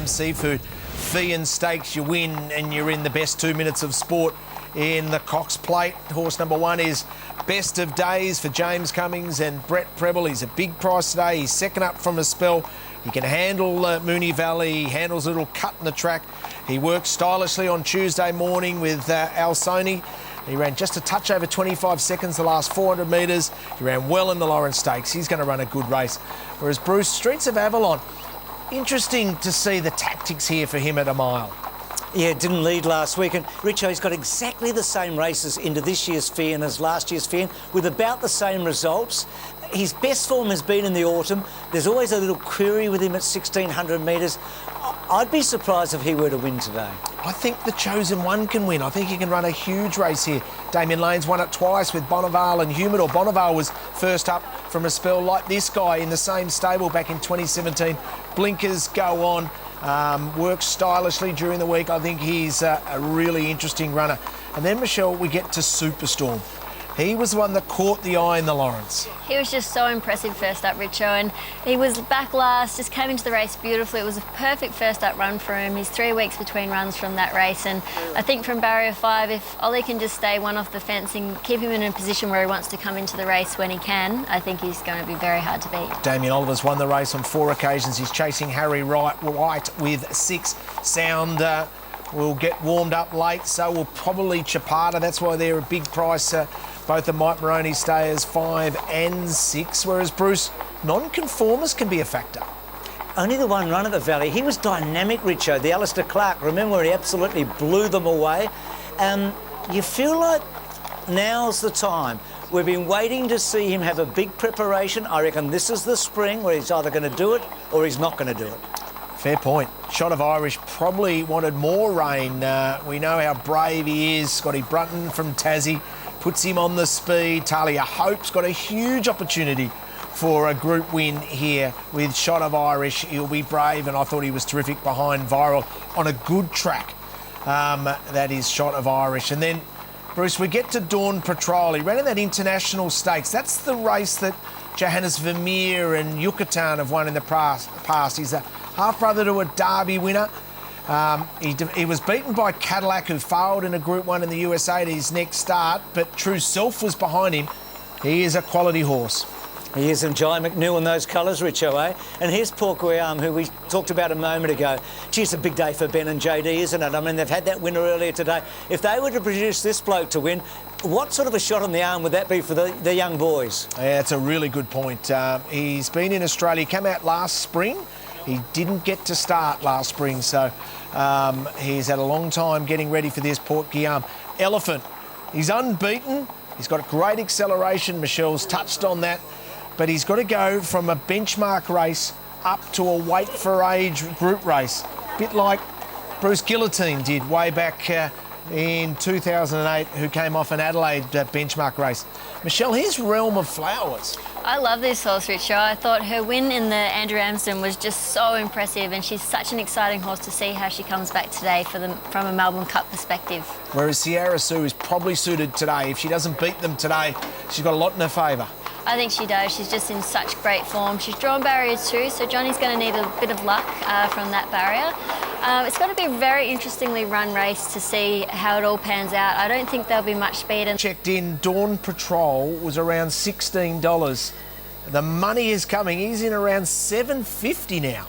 Seafood. Feehan Stakes, you win and you're in the best 2 minutes of sport in the Cox Plate. Horse number 1 is Best of Days for James Cummings and Brett Preble. He's a big price today. He's second up from a spell. He can handle Moonee Valley. He handles a little cut in the track. He worked stylishly on Tuesday morning with Alsoni. He ran just a touch over 25 seconds the last 400 metres. He ran well in the Lawrence Stakes. He's going to run a good race. Whereas Bruce, Streets of Avalon, interesting to see the tactics here for him at a mile. Yeah, didn't lead last week. And Richo, he's got exactly the same races into this year's Feehan as last year's Feehan, with about the same results. His best form has been in the autumn. There's always a little query with him at 1,600 metres. I'd be surprised if he were to win today. I think the Chosen One can win. I think he can run a huge race here. Damien Lane's won it twice with Bonneval and Humidor. Bonneval was first up from a spell like this guy in the same stable back in 2017. Blinkers go on. Works stylishly during the week. I think he's a really interesting runner. And then, Michelle, we get to Superstorm. He was the one that caught the eye in the Lawrence. He was just so impressive first up, Richo, and he was back last, just came into the race beautifully. It was a perfect first up run for him. He's 3 weeks between runs from that race, and I think from barrier 5, if Ollie can just stay one off the fence and keep him in a position where he wants to come into the race when he can, I think he's going to be very hard to beat. Damien Oliver's won the race on 4 occasions. He's chasing Harry White with 6. Sound will get warmed up late, so will probably Chapata. That's why they're a big price. Both the Mike Moroney stayers 5 and 6, whereas Bruce, non-conformers can be a factor. Only the one run at the Valley. He was dynamic, Richo. The Alistair Clark, remember where he absolutely blew them away? You feel like now's the time. We've been waiting to see him have a big preparation. I reckon this is the spring where he's either going to do it or he's not going to do it. Fair point. Shot of Irish probably wanted more rain. We know how brave he is. Scotty Brunton from Tassie puts him on the speed. Talia Hope's got a huge opportunity for a group win here with Shot of Irish. He'll be brave, and I thought he was terrific behind Viral on a good track. That is Shot of Irish. And then, Bruce, we get to Dawn Patrol. He ran in that international stakes. That's the race that Johannes Vermeer and Yucatan have won in the past. He's a half-brother to a Derby winner. He was beaten by Cadillac, who failed in a Group 1 in the USA at his next start, but True Self was behind him. He is a quality horse. He is, and Jai McNeil in those colours, Richo, eh? And here's Port Guillaume, who we talked about a moment ago. Gee, it's a big day for Ben and JD, isn't it? I mean, they've had that winner earlier today. If they were to produce this bloke to win, what sort of a shot on the arm would that be for the young boys? Yeah, it's a really good point. He's been in Australia, came out last spring. He didn't get to start last spring, so he's had a long time getting ready for this. Port Guillaume. Elephant, he's unbeaten. He's got great acceleration. Michelle's touched on that. But he's got to go from a benchmark race up to a weight for age group race. A bit like Bruce Guillotine did way back in 2008, who came off an Adelaide benchmark race. Michelle, here's Realm of Flowers. I love this horse, Richo. I thought her win in the Andrew Amsden was just so impressive, and she's such an exciting horse to see how she comes back today from a Melbourne Cup perspective. Whereas Sierra Sue is probably suited today. If she doesn't beat them today, she's got a lot in her favour. I think she does. She's just in such great form. She's drawn barrier 2, so Johnny's going to need a bit of luck from that barrier. It's got to be a very interestingly run race to see how it all pans out. I don't think there'll be much speed. Checked in, Dawn Patrol was around $16. The money is coming. He's in around $7.50 now.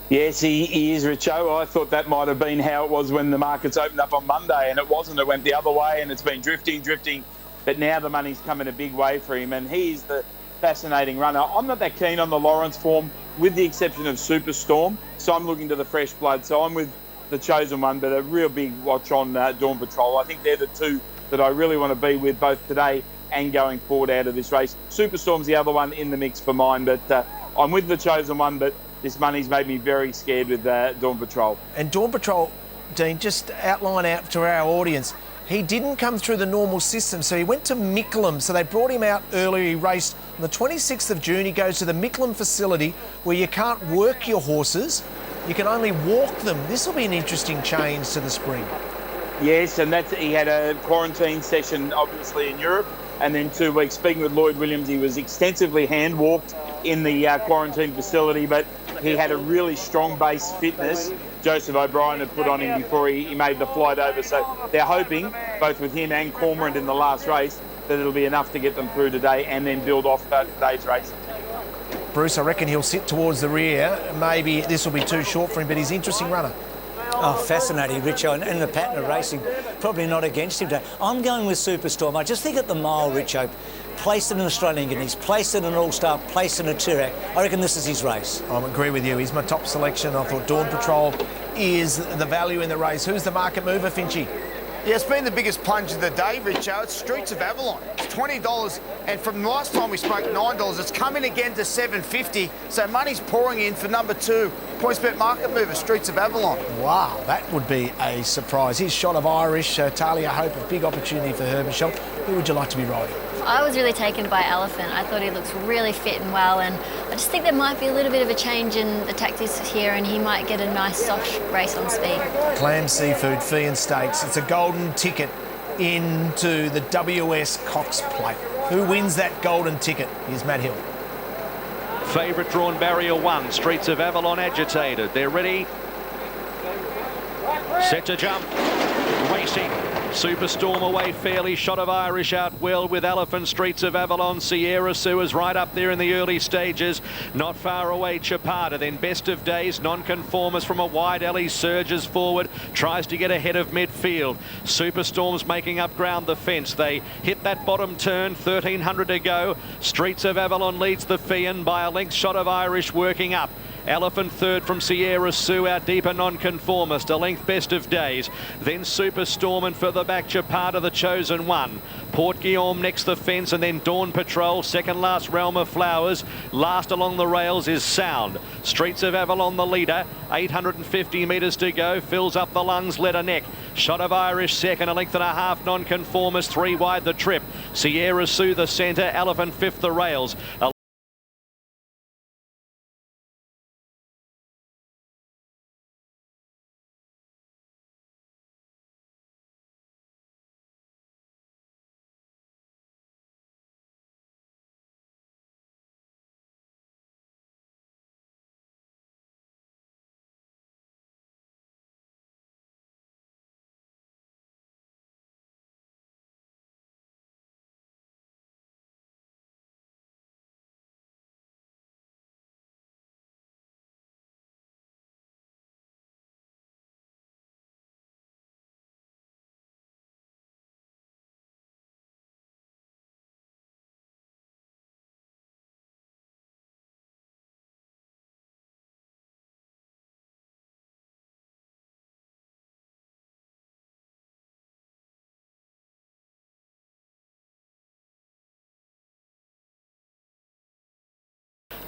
Yes, he is, Richo. I thought that might have been how it was when the markets opened up on Monday, and it wasn't. It went the other way, and it's been drifting. But now the money's come in a big way for him, and he's the fascinating runner. I'm not that keen on the Lawrence form, with the exception of Superstorm, so I'm looking to the fresh blood. So I'm with the Chosen One, but a real big watch on Dawn Patrol. I think they're the two that I really want to be with, both today and going forward out of this race. Superstorm's the other one in the mix for mine, but I'm with the Chosen One, but this money's made me very scared with Dawn Patrol. And Dawn Patrol, Dean, just outline out to our audience, he didn't come through the normal system, so he went to Mickleham. So they brought him out earlier. He raced on the 26th of June. He goes to the Mickleham facility where you can't work your horses. You can only walk them. This will be an interesting change to the spring. Yes, and he had a quarantine session, obviously, in Europe, and then 2 weeks. Speaking with Lloyd Williams, he was extensively hand-walked in the quarantine facility, but he had a really strong base fitness. Joseph O'Brien had put on him before he made the flight over. So they're hoping, both with him and Cormorant in the last race, that it'll be enough to get them through today and then build off today's race. Bruce, I reckon he'll sit towards the rear. Maybe this will be too short for him, but he's an interesting runner. Oh, fascinating, Richo, and the pattern of racing, probably not against him today. I'm going with Superstorm. I just think at the mile, Richo, placed in an Australian Guineas, placed in an All-Star, placed in a Toorak. I reckon this is his race. I agree with you. He's my top selection. I thought Dawn Patrol is the value in the race. Who's the market mover, Finchy? Yeah, it's been the biggest plunge of the day, Richo. It's Streets of Avalon. It's $20, and from last time we spoke, $9. It's coming again to $7.50. So money's pouring in for number 2, PointsBet market mover, Streets of Avalon. Wow, that would be a surprise. Here's Shot of Irish. Talia Hope, a big opportunity for her, Michelle. Who would you like to be riding? I was really taken by Elephant. I thought he looks really fit and well, and I just think there might be a little bit of a change in the tactics here, and he might get a nice soft race on speed. Clam Seafood, Feehan Stakes. It's a golden ticket into the WS Cox Plate. Who wins that golden ticket? Here's Matt Hill. Favourite drawn barrier 1. Streets of Avalon agitated. They're ready. Set to jump. Racing. Superstorm away fairly. Shot of Irish out well with Elephant. Streets of Avalon. Sierra Sue is right up there in the early stages. Not far away Chapata. Then Best of Days. Nonconformist from a wide alley surges forward. Tries to get ahead of midfield. Superstorm's making up ground the fence. They hit that bottom turn. 1300 to go. Streets of Avalon leads the Feehan by a length. Shot of Irish working up. Elephant third from Sierra Sue, out deeper Nonconformist, a length Best of Days. Then Superstorm and further back Chapata, the chosen one. Port Guillaume next the fence, and then Dawn Patrol, second last Realm of Flowers. Last along the rails is Sound. Streets of Avalon the leader, 850 metres to go, fills up the lungs, letter neck. Shot of Irish second, a length and a half Nonconformist, 3 wide the trip. Sierra Sue the centre, Elephant fifth the rails.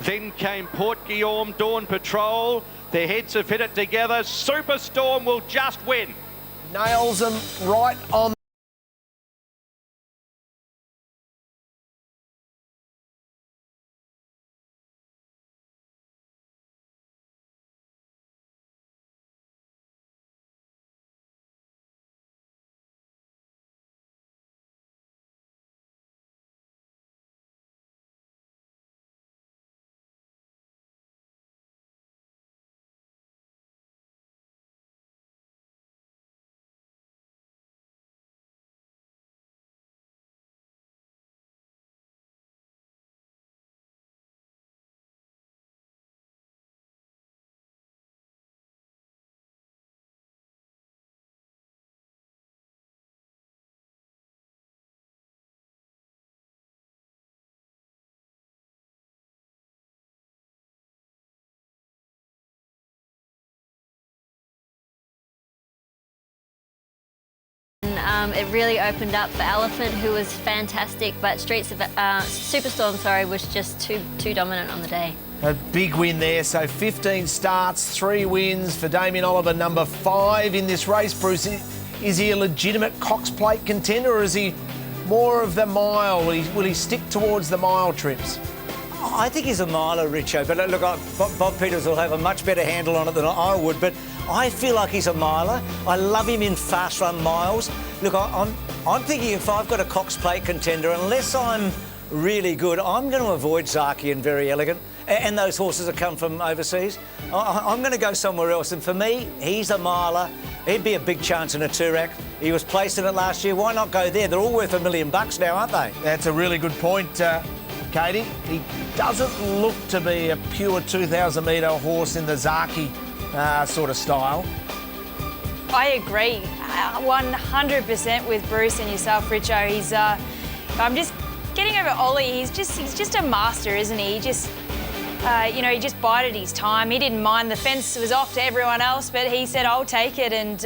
Then came Port Guillaume, Dawn Patrol. Their heads have hit it together. Superstorm will just win. Nails them right on. It really opened up for Elephant, who was fantastic, but Superstorm, was just too dominant on the day. A big win there. So 15 starts, 3 wins for Damien Oliver, number 5 in this race. Bruce, is he a legitimate Cox Plate contender, or is he more of the mile? Will he stick towards the mile trips? I think he's a miler, Richo, but look, Bob Peters will have a much better handle on it than I would, but I feel like he's a miler. I love him in fast run miles. Look, I'm thinking if I've got a Cox Plate contender, unless I'm really good, I'm going to avoid Zaki and Very Elegant. and those horses that come from overseas. I'm going to go somewhere else, and for me, he's a miler. He'd be a big chance in a Toorak. He was placed in it last year. Why not go there? They're all worth $1 million now, aren't they? That's a really good point, Katie. He doesn't look to be a pure 2,000 metre horse in the Zaki sort of style. I agree 100% with Bruce and yourself, Richo. He's, I'm just getting over Ollie. He's just a master, isn't he? He just, you know, he just bided his time. He didn't mind. The fence was off to everyone else, but he said, I'll take it. And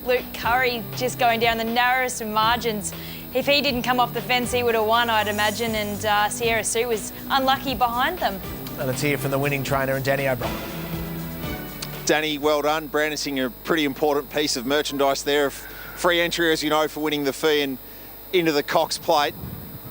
Luke Curry just going down the narrowest of margins. If he didn't come off the fence, he would have won, I'd imagine. And Sierra Sue was unlucky behind them. And let's hear from the winning trainer and Danny O'Brien. Danny, well done. Brandishing a pretty important piece of merchandise there. Free entry, as you know, for winning the Feehan into the Cox Plate.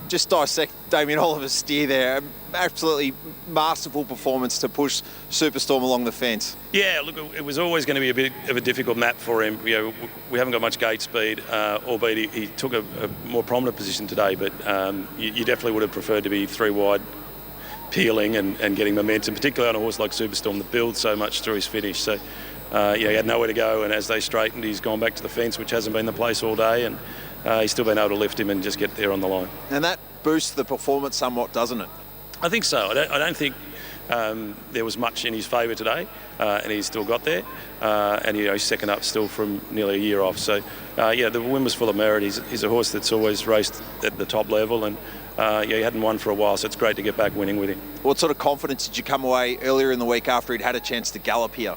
Just dissect Damien Oliver's steer there. Absolutely masterful performance to push Superstorm along the fence. Yeah, look, it was always going to be a bit of a difficult map for him. You know, we haven't got much gate speed, albeit he took a more prominent position today, but you definitely would have preferred to be 3 wide, peeling and getting momentum, particularly on a horse like Superstorm that builds so much through his finish. So, yeah, he had nowhere to go, and as they straightened, he's gone back to the fence, which hasn't been the place all day, and he's still been able to lift him and just get there on the line. And that boosts the performance somewhat, doesn't it? I think so. I don't think there was much in his favour today, and he's still got there. And you know, he's second up still from nearly a year off. So, yeah, the win was full of merit. He's a horse that's always raced at the top level, and yeah, he hadn't won for a while, so it's great to get back winning with him. What sort of confidence did you come away earlier in the week after he'd had a chance to gallop here?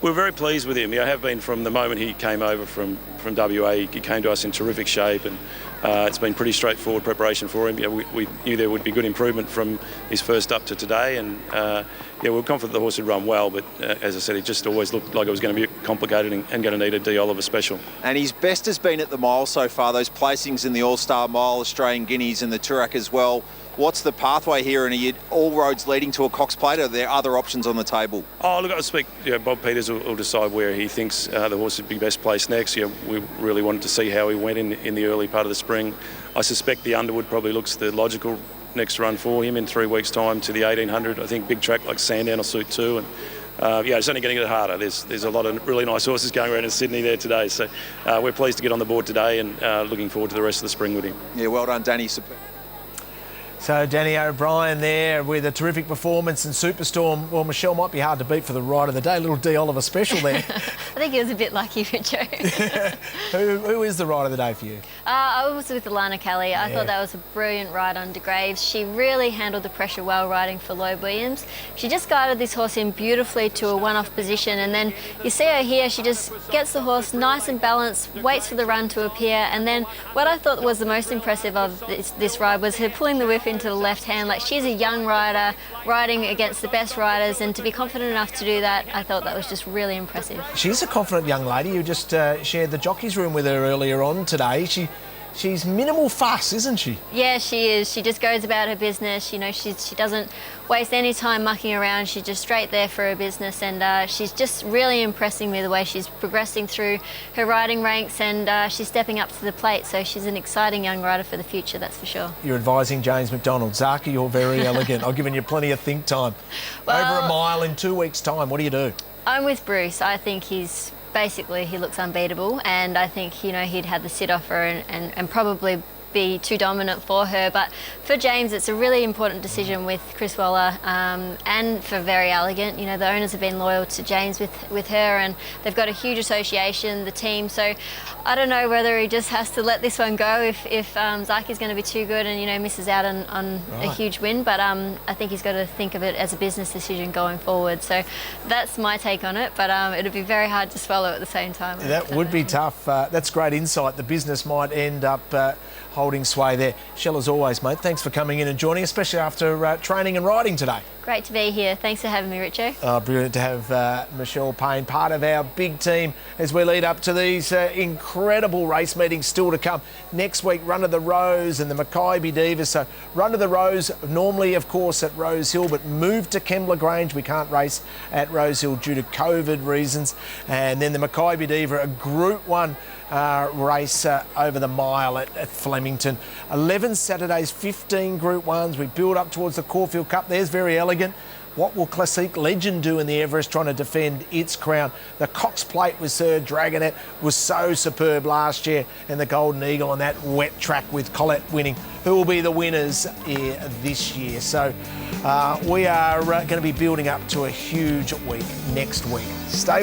We're very pleased with him. I have been from the moment he came over from WA. He came to us in terrific shape, and it's been pretty straightforward preparation for him. Yeah, we knew there would be good improvement from his first up to today, and yeah, we were confident the horse would run well, but as I said, it just always looked like it was going to be complicated and going to need a D. Oliver special. And his best has been at the mile so far, those placings in the All-Star Mile, Australian Guineas and the Toorak as well. What's the pathway here, and are all roads leading to a Cox Plate, or are there other options on the table? Oh, look, I expect Bob Peters will decide where he thinks the horse would be best placed next. We really wanted to see how he went in the early part of the spring. I suspect the Underwood probably looks the logical next run for him in 3 weeks' time to the 1800. I think big track like Sandown will suit too. And yeah, it's only going to get harder. There's a lot of really nice horses going around in Sydney there today. So we're pleased to get on the board today, and looking forward to the rest of the spring with him. Yeah, well done, Danny. So Danny O'Brien there with a terrific performance, and Superstorm, well, Michelle might be hard to beat for the ride of the day. Little D. Oliver special there. I think he was a bit lucky, Richo. Who is the ride of the day for you? I was with Alana Kelly. I thought that was a brilliant ride on De Graves. She really handled the pressure well riding for Loeb Williams. She just guided this horse in beautifully to a one-off position, and then you see her here, she just gets the horse nice and balanced, waits for the run to appear, and then what I thought was the most impressive of this ride was her pulling the whip into the left hand. Like, she's a young rider riding against the best riders, and to be confident enough to do that, I thought that was just really impressive. She's a confident young lady. You just shared the jockey's room with her earlier on today. She's minimal fuss, isn't she? Yeah, she is. She just goes about her business. You know, she doesn't waste any time mucking around. She's just straight there for her business, and she's just really impressing me the way she's progressing through her riding ranks, and she's stepping up to the plate. So she's an exciting young rider for the future, that's for sure. You're advising James McDonald. Zaki, you're very elegant. I've given you plenty of think time. Well, over a mile in 2 weeks' time, what do you do? I'm with Bruce. I think basically he looks unbeatable, and I think, you know, he'd had the sit off her and probably be too dominant for her. But for James, it's a really important decision with Chris Waller, and for Very Elegant. You know, the owners have been loyal to James with her, and they've got a huge association, the team. So I don't know whether he just has to let this one go if Zaki's going to be too good and, you know, misses out on a huge win. But I think he's got to think of it as a business decision going forward. So that's my take on it, but it'd be very hard to swallow at the same time. That would be tough. That's great insight. The business might end up holding sway there. Shell, as always, mate, thanks for coming in and joining, especially after training and riding today. Great to be here. Thanks for having me, Richo. Brilliant to have Michelle Payne, part of our big team as we lead up to these incredible race meetings still to come. Next week, Run of the Rose and the Mackay Divas. So Run of the Rose, normally, of course, at Rose Hill, but moved to Kembla Grange. We can't race at Rose Hill due to COVID reasons. And then the Mackay Diva, a Group 1 race over the mile at Flemington. 11 Saturdays, 15 Group 1s. We build up towards the Caulfield Cup. There's Very Elegant. What will Classique Legend do in the Everest trying to defend its crown? The Cox Plate with Sir Dragonet was so superb last year, and the Golden Eagle on that wet track with Colette winning. Who will be the winners this year? So we are going to be building up to a huge week next week. Stay with